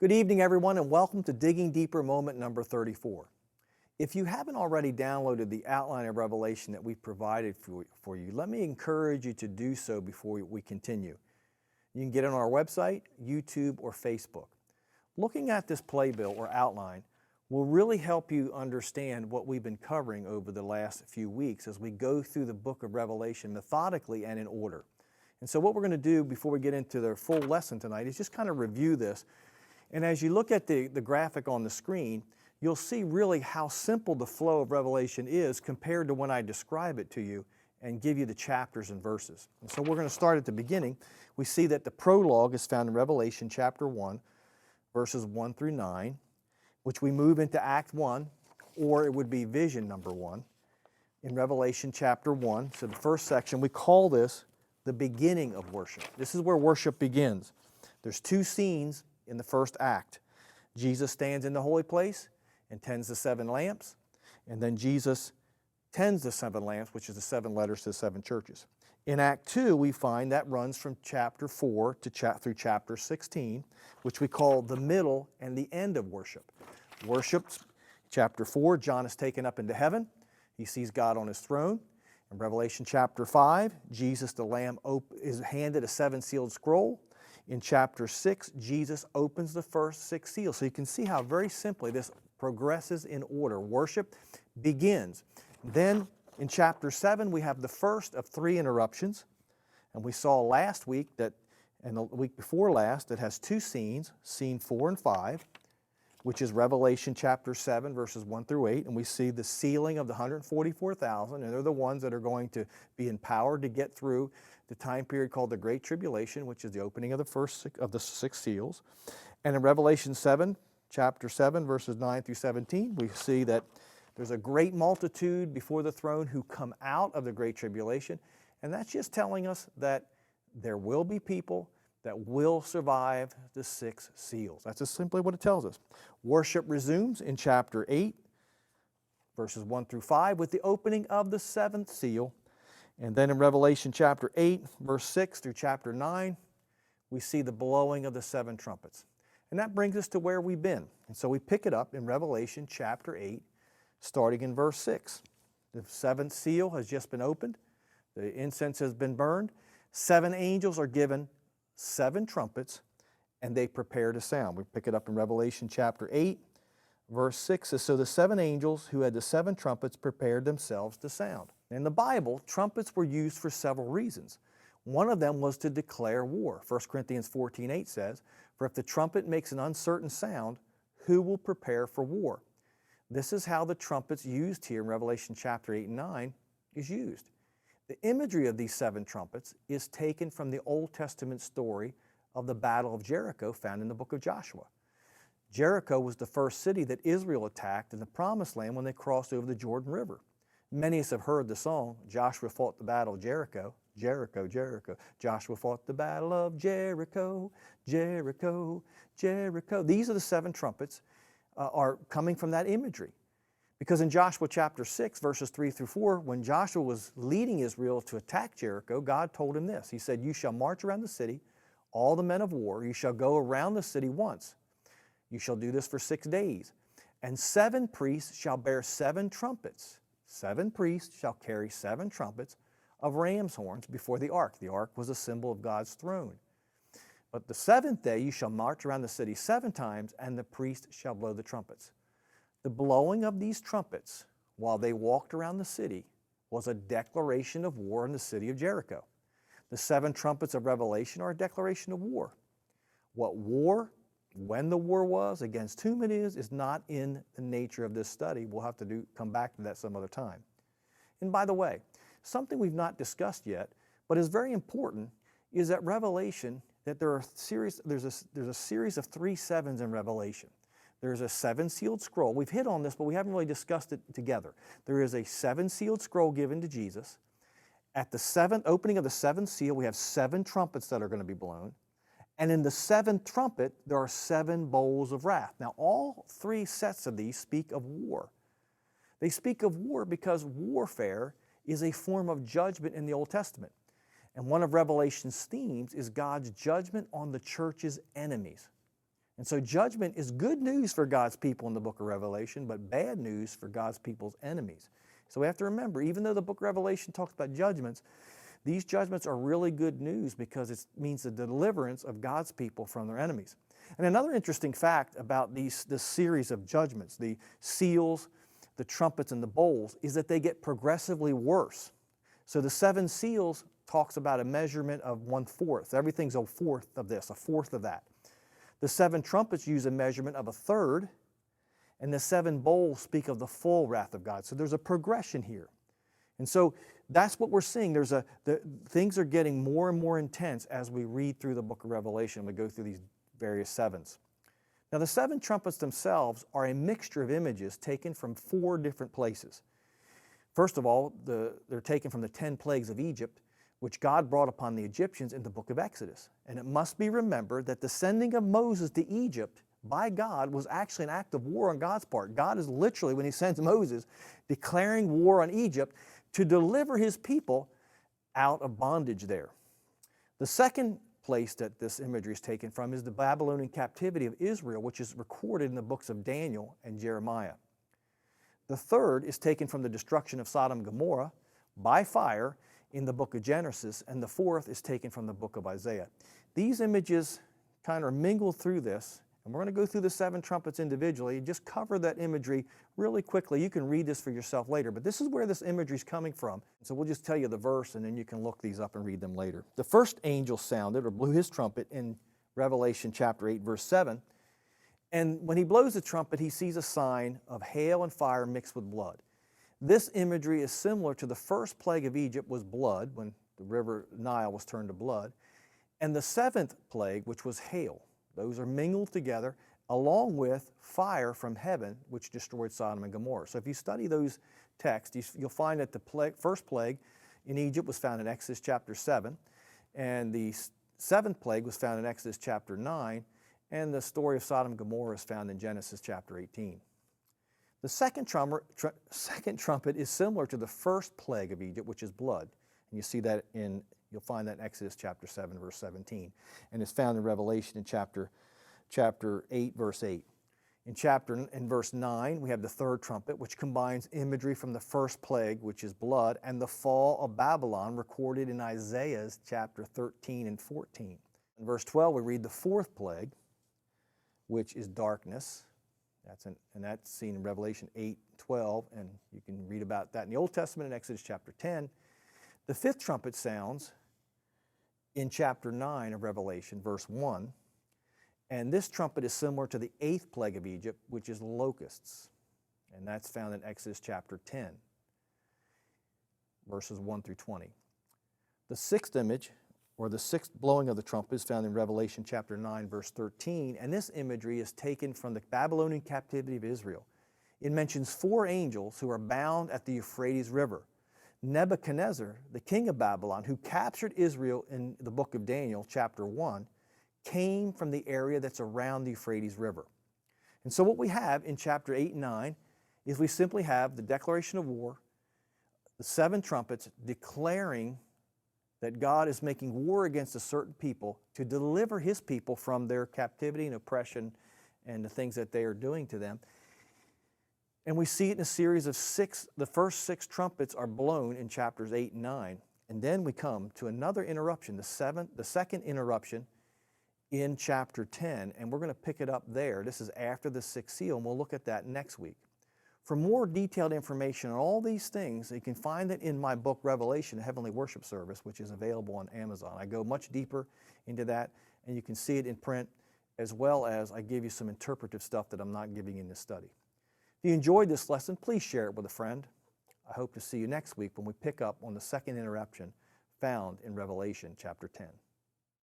Good evening, everyone, and welcome to Digging Deeper moment number 34. If you haven't already downloaded the outline of Revelation that we've provided for you, let me encourage you to do so before we continue. You can get it on our website, YouTube, or Facebook. Looking at this playbill or outline will really help you understand what we've been covering over the last few weeks as we go through the book of Revelation methodically and in order. And so what we're going to do before we get into the full lesson tonight is just kind of review this. And as you look at the graphic on the screen, you'll see really how simple the flow of Revelation is compared to when I describe it to you and give you the chapters and verses. And so we're going to start at the beginning. We see that the prologue is found in Revelation chapter 1, verses 1 through 9, which we move into Act 1, or it would be vision number 1, in Revelation chapter 1. So the first section, we call this the beginning of worship. This is where worship begins. There's two scenes in the first act. Jesus stands in the holy place and tends the 7 lamps, and then Jesus tends the 7 lamps, which is the 7 letters to the 7 churches. In Act 2, we find that runs from chapter 4 through chapter 16, which we call the middle and the end of worship. Worship, chapter 4, John is taken up into heaven. He sees God on his throne. In Revelation chapter 5, Jesus the Lamb is handed a 7-sealed scroll. In chapter 6, Jesus opens the first 6 seals. So you can see how very simply this progresses in order. Worship begins. Then in chapter 7, we have the first of 3 interruptions. And we saw last week and the week before last, that has 2 scenes, scene 4 and 5, which is Revelation chapter 7, verses 1 through 8. And we see the sealing of the 144,000, and they're the ones that are going to be empowered to get through the time period called the Great Tribulation, which is the opening of the first of the 6 seals. And in Revelation 7, chapter 7, verses 9 through 17, we see that there's a great multitude before the throne who come out of the Great Tribulation. And that's just telling us that there will be people that will survive the 6 seals. That's just simply what it tells us. Worship resumes in chapter 8, verses 1 through 5, with the opening of the 7th seal. And then in Revelation chapter 8, verse 6 through chapter 9, we see the blowing of the 7 trumpets. And that brings us to where we've been. And so we pick it up in Revelation chapter 8, starting in verse 6. The 7th seal has just been opened. The incense has been burned. 7 angels are given 7 trumpets, and they prepare to sound. We pick it up in Revelation chapter 8, verse 6 says, "So the 7 angels who had the 7 trumpets prepared themselves to sound." In the Bible, trumpets were used for several reasons. One of them was to declare war. 1 Corinthians 14:8 says, "For if the trumpet makes an uncertain sound, who will prepare for war?" This is how the trumpets used here in Revelation chapter 8 and 9 is used. The imagery of these 7 trumpets is taken from the Old Testament story of the Battle of Jericho found in the book of Joshua. Jericho was the first city that Israel attacked in the Promised Land when they crossed over the Jordan River. Many of us have heard the song, "Joshua fought the battle of Jericho." Jericho, Jericho. Joshua fought the battle of Jericho, Jericho, Jericho. These are the 7 trumpets are coming from that imagery. Because in Joshua chapter 6, verses 3 through 4, when Joshua was leading Israel to attack Jericho, God told him this. He said, "You shall march around the city, all the men of war. You shall go around the city once. You shall do this for 6 days. And 7 priests shall bear 7 trumpets. 7 priests shall carry 7 trumpets of ram's horns before the ark." The ark was a symbol of God's throne. "But the 7th day you shall march around the city 7 times, and the priest shall blow the trumpets." The blowing of these trumpets while they walked around the city was a declaration of war in the city of Jericho. The 7 trumpets of Revelation are a declaration of war. What war, when the war was, against whom it is not in the nature of this study. We'll have to come back to that some other time. And by the way, something we've not discussed yet, but is very important, is that Revelation, that there's a series of 3 sevens in Revelation. There's a 7-sealed scroll. We've hit on this, but we haven't really discussed it together. There is a 7-sealed scroll given to Jesus. At the opening of the 7th seal, we have 7 trumpets that are going to be blown. And in the 7th trumpet, there are 7 bowls of wrath. Now, all 3 sets of these speak of war. They speak of war because warfare is a form of judgment in the Old Testament. And one of Revelation's themes is God's judgment on the church's enemies. And so judgment is good news for God's people in the book of Revelation, but bad news for God's people's enemies. So we have to remember, even though the book of Revelation talks about judgments, these judgments are really good news because it means the deliverance of God's people from their enemies. And another interesting fact about this series of judgments, the seals, the trumpets, and the bowls, is that they get progressively worse. So the 7 seals talks about a measurement of 1/4. Everything's a fourth of this, a fourth of that. The 7 trumpets use a measurement of 1/3, and the 7 bowls speak of the full wrath of God. So there's a progression here. And so that's what we're seeing. Things are getting more and more intense as we read through the book of Revelation. We go through these various 7s. Now the 7 trumpets themselves are a mixture of images taken from 4 different places. First of all, they're taken from the 10 plagues of Egypt, which God brought upon the Egyptians in the book of Exodus. And it must be remembered that the sending of Moses to Egypt by God was actually an act of war on God's part. God is literally, when he sends Moses, declaring war on Egypt to deliver his people out of bondage there. The second place that this imagery is taken from is the Babylonian captivity of Israel, which is recorded in the books of Daniel and Jeremiah. The third is taken from the destruction of Sodom and Gomorrah by fire in the book of Genesis, and the fourth is taken from the book of Isaiah. These images kind of mingle through this, and we're going to go through the 7 trumpets individually and just cover that imagery really quickly. You can read this for yourself later, but this is where this imagery is coming from. So we'll just tell you the verse, and then you can look these up and read them later. The first angel sounded or blew his trumpet in Revelation chapter 8, verse 7. And when he blows the trumpet, he sees a sign of hail and fire mixed with blood. This imagery is similar to the first plague of Egypt was blood, when the river Nile was turned to blood, and the 7th plague, which was hail. Those are mingled together along with fire from heaven, which destroyed Sodom and Gomorrah. So if you study those texts, you'll find that the first plague in Egypt was found in Exodus chapter 7, and the 7th plague was found in Exodus chapter 9, and the story of Sodom and Gomorrah is found in Genesis chapter 18. The second trumpet is similar to the first plague of Egypt, which is blood. And you see that you'll find that in Exodus chapter 7, verse 17. And it's found in Revelation in chapter 8, verse 8. In verse 9, we have the third trumpet, which combines imagery from the first plague, which is blood, and the fall of Babylon, recorded in Isaiah's chapter 13 and 14. In verse 12, we read the fourth plague, which is darkness. That's seen in Revelation 8:12, and you can read about that in the Old Testament in Exodus chapter 10. The 5th trumpet sounds in chapter 9 of Revelation, verse 1, and this trumpet is similar to the 8th plague of Egypt, which is locusts, and that's found in Exodus chapter 10, verses 1 through 20. The 6th image, or the 6th blowing of the trumpet, is found in Revelation chapter 9, verse 13, and this imagery is taken from the Babylonian captivity of Israel. It mentions 4 angels who are bound at the Euphrates River. Nebuchadnezzar, the king of Babylon, who captured Israel in the book of Daniel, chapter 1, came from the area that's around the Euphrates River. And so what we have in chapter 8 and 9 is we simply have the declaration of war, the 7 trumpets declaring that God is making war against a certain people to deliver his people from their captivity and oppression and the things that they are doing to them. And we see it in a series of 6. The first 6 trumpets are blown in chapters 8 and 9. And then we come to another interruption, the second interruption in chapter 10. And we're going to pick it up there. This is after the 6th seal, and we'll look at that next week. For more detailed information on all these things, you can find it in my book, Revelation, Heavenly Worship Service, which is available on Amazon. I go much deeper into that, and you can see it in print, as well as I give you some interpretive stuff that I'm not giving in this study. If you enjoyed this lesson, please share it with a friend. I hope to see you next week when we pick up on the second interruption found in Revelation chapter 10.